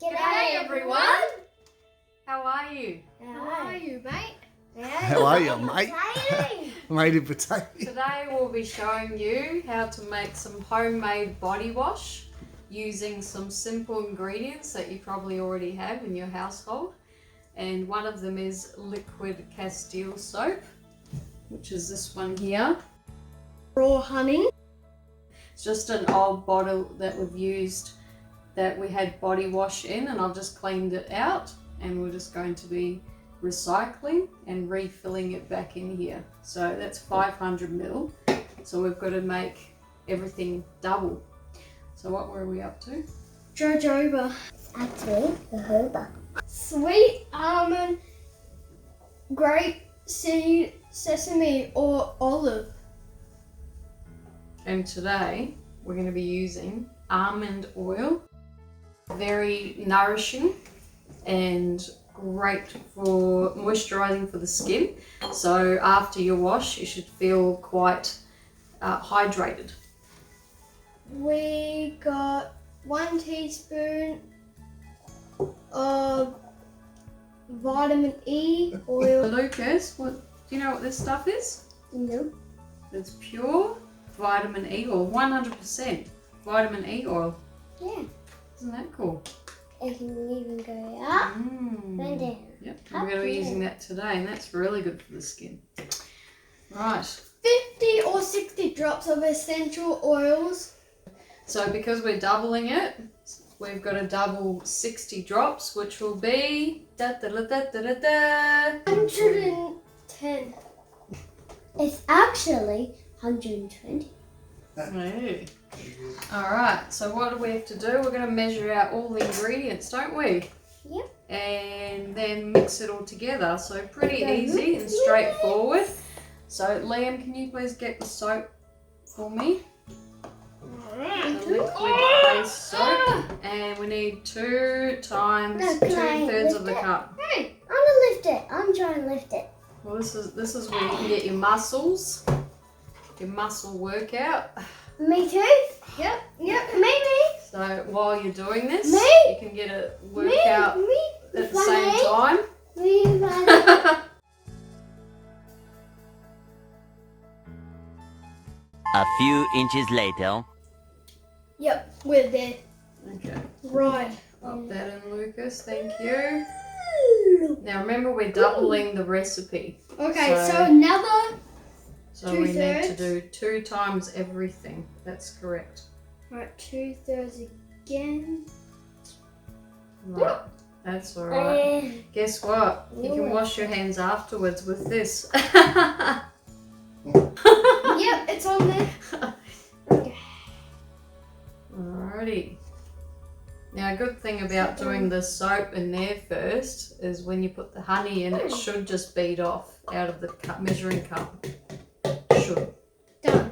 G'day everyone! How are you? How are you, mate? How are you, mate? Made in potato. Today we'll be showing you how to make some homemade body wash using some simple ingredients that you probably already have in your household. And one of them is liquid Castile soap, which is this one here. Raw honey. It's just an old bottle that we've used that we had body wash in, and I've just cleaned it out, and we're just going to be recycling and refilling it back in here. So that's 500 ml. So we've got to make everything double. So what were we up to? Jojoba. Actually, jojoba. Sweet almond, grape seed, sesame or olive. And today we're going to be using almond oil. Very nourishing and great for moisturizing for the skin. So after your wash you should feel quite hydrated. We got 1 teaspoon of vitamin E oil. Lucas, do you know what this stuff is? No. It's pure vitamin E oil, 100% vitamin E oil. Yeah. Isn't that cool? It can even go up and down. Yep, we're going to be using that today, and that's really good for the skin. Right. 50 or 60 drops of essential oils. So because we're doubling it, we've got to double 60 drops, which will be 110. It's actually 120. Alright, so what do we have to do? We're going to measure out all the ingredients, don't we? Yep. And then mix it all together. So pretty easy and straightforward. So Liam, can you please get the soap for me? The liquid base soap. And we need 2 times 2/3 of the cup. Hey, I'm gonna lift it. I'm trying to lift it. Well, this is where you can get your muscles, your muscle workout. Me too. Yep. Maybe. So while you're doing this, Me? you can get a workout at the same time. Me. A few inches later. Yep, we're there. Okay, Right. pop that in, Lucas. Thank you. Now remember, we're doubling the recipe. Okay, so another. So we need to 2/3. do 2 times everything. That's correct. Right, 2/3 again. Right. That's all right. Guess what? You can wash your hands afterwards with this. Yep, it's on there. Okay. Alrighty. Now a good thing about doing the soap in there first is when you put the honey in, it should just bead off out of the measuring cup. Should. Done.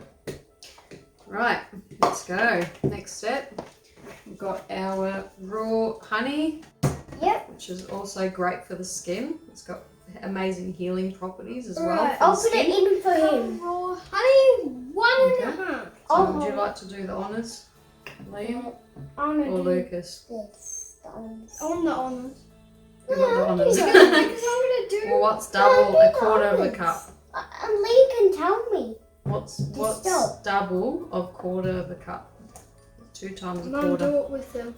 Right, let's go. Next step. We've got our raw honey. Yep. Which is also great for the skin. It's got amazing healing properties as well. Right, For I'll the put it skin. in for him. Raw honey, 1.5. So would you like to do the honours, Liam I'm gonna or do Lucas? This. on the honours. You want the honours? Because I'm gonna do. Well, what's double a quarter of a cup? Lee can tell me. What's stop. double of quarter of a cup? 2 times a Mum, quarter. do it with them.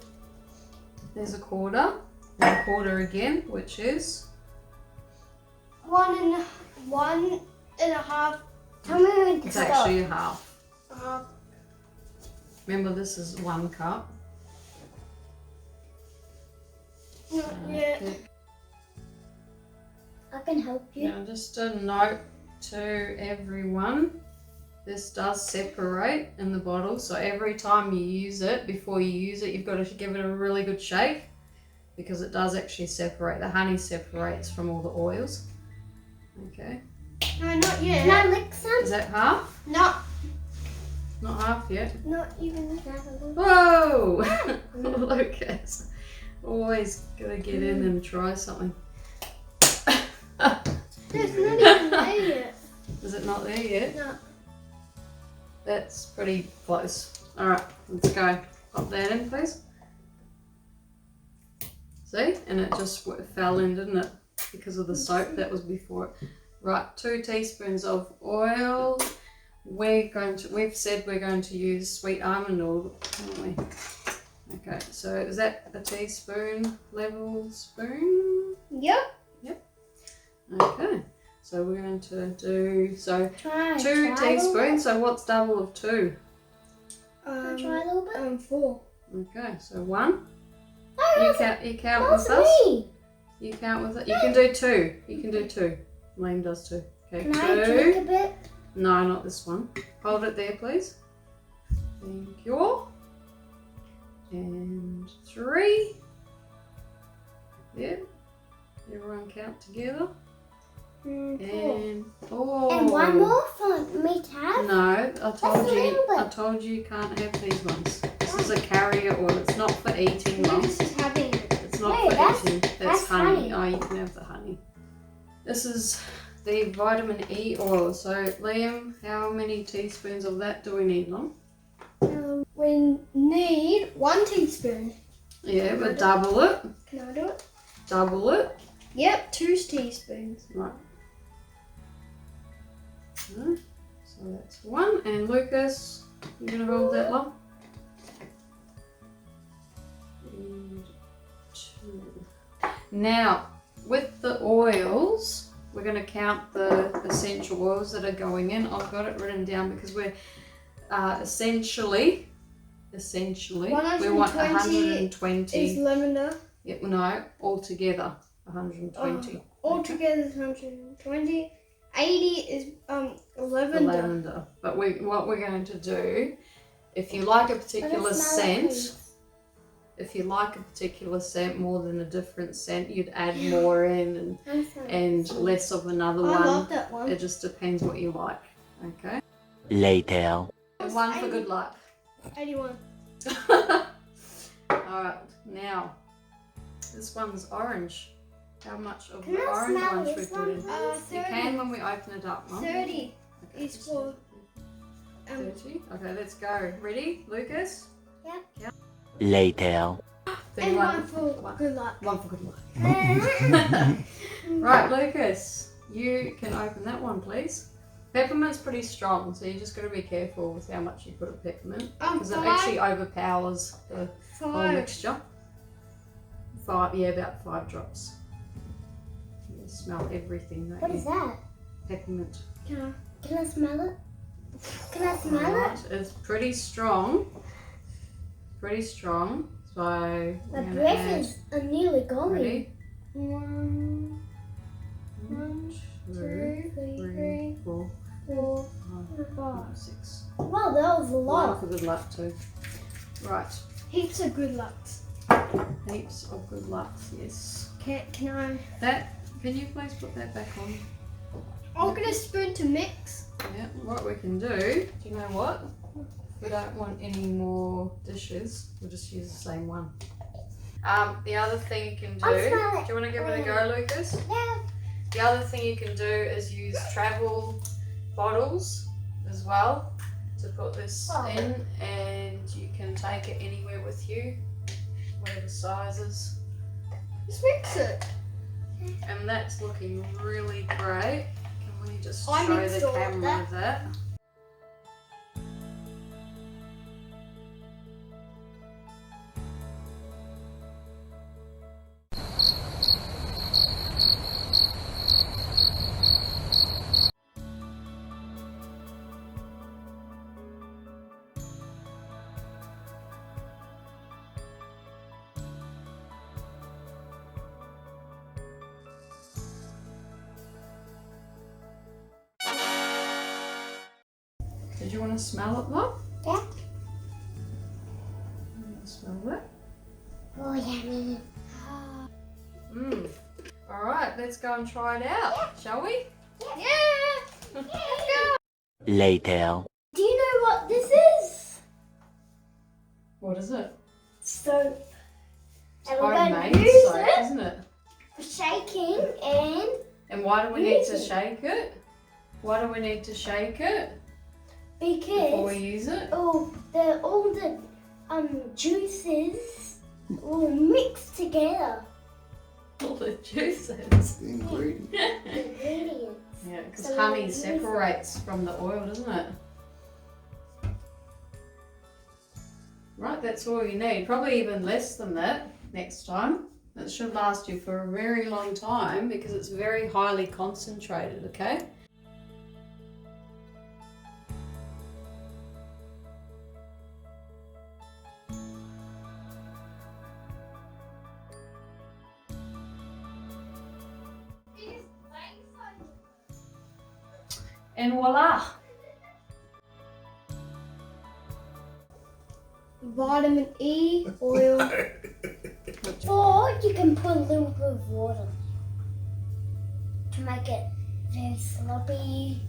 There's a quarter, and a quarter again, which is 1.5. Tell me when to it's stop. actually a half. Uh, Remember, this is 1 cup. yeah. I can help you. Now, just a note to everyone. This does separate in the bottle, so every time you use it, before you use it, you've got to give it a really good shake because it does actually separate. The honey separates from all the oils. Okay. No, not yet. Can I lick some? Is that half? No, Not half yet. not even. Whoa! Lucas. Always gotta get in and try something. There's not even there yet. Is it not there yet? No. That's pretty close. Alright, let's go. Pop that in, please. See? And it just fell in, didn't it? Because of the soap that was before it. Right, 2 teaspoons of oil. We've said we're going to use sweet almond oil, haven't we? Okay, so is that a teaspoon level spoon? Yep. Okay, so we're going to do 2 Try teaspoons. So what's double of 2? Try a little bit. 4. Okay, so 1. Oh, You count with us. You count with it. You can do 2. You can do 2. Liam does 2. Okay, Can 2. I drink a bit? No, not this one. Hold it there, please. Thank you. And 3. Yeah. Everyone count together. 4. And 4. And one more for me to have? No, I a told you can't have these ones. This is a carrier oil. It's not for eating, Mum. This is having it. It's not Wait, for eating. that's honey. honey. Oh, you can have the honey. This is the vitamin E oil. So, Liam, how many teaspoons of that do we need, Mum? We need 1 teaspoon. Yeah, but double it. Can I do it? Double it. Yep, 2 teaspoons. Right. So that's 1. And Lucas, you're going to hold that, Love? And 2. Now, with the oils, we're going to count the essential oils that are going in. I've got it written down because we're essentially, we want 120. Is lavender. Yep, no, altogether 120. Altogether is 120. 80 is The lavender. lavender. But what we're going to do, if you like a particular scent, more than a different scent, you'd add more in and less of another one. I love that one. It just depends what you like. Okay. Later. And 1 for good luck. 81. Alright, now this one's orange. How much of Can the I orange smell ones we this put one? in? You 30. can when we open it up, Mum. 30 Okay, is for 30. Okay, let's go. Ready, Lucas? Yep. Later. and 1 for good luck. 1 for good luck. Right, Lucas, you can open that one, please. Peppermint's pretty strong, so you just got to be careful with how much you put of peppermint because it actually overpowers the whole 5. mixture. 5, yeah, about 5 drops. You smell everything, don't What you? is that? Peppermint. Can I smell it? Can I smell it? Right, it's pretty strong. Pretty strong. So My we're gonna breath add. is nearly going. Ready? 1, 2, 2, 3, 4, 4, 5, 5. 6. Wow, that was a 1 lot. for good luck too. Right. Heaps of good lucks. Heaps of good luck, yes. Can I? Can you please put that back on? I'll get a spoon to mix. Yeah, what we can do you know what? If we don't want any more dishes, we'll just use the same one. The other thing you can do, I'll do smell it. you want to give it a go, Lucas? Yeah. The other thing you can do is use travel bottles as well to put this in, and you can take it anywhere with you, whatever sizes. Just mix it. And that's looking really great. Can we just I show mixed the all of camera that? Did you want to smell it, Love? Yeah. You want to smell it? Oh, yummy. Mmm. Alright, let's go and try it out, shall we? Yeah. Later. Do you know what this is? What is it? Soap. It's And we're going homemade to use soap, it isn't it? for shaking and And why do we need to Use it. shake it? Why do we need to shake it before we because use it? all the juices will mix together. All the juices. The ingredient. Ingredients. Yeah, because So honey juices. separates from the oil, doesn't it? Right, that's all you need. Probably even less than that next time. That should last you for a very long time because it's very highly concentrated, okay? And voila! Vitamin E oil. Or you can put a little bit of water to make it very sloppy.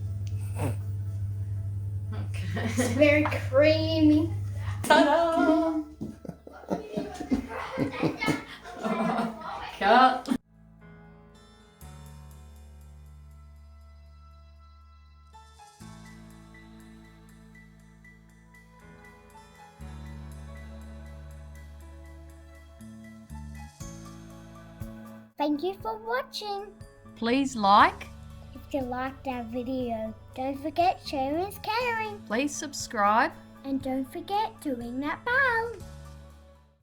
It's Okay. very creamy. Ta-da! Cut. Thank you for watching. Please like, If you liked our video, don't forget sharing is caring. please subscribe. And don't forget to ring that bell.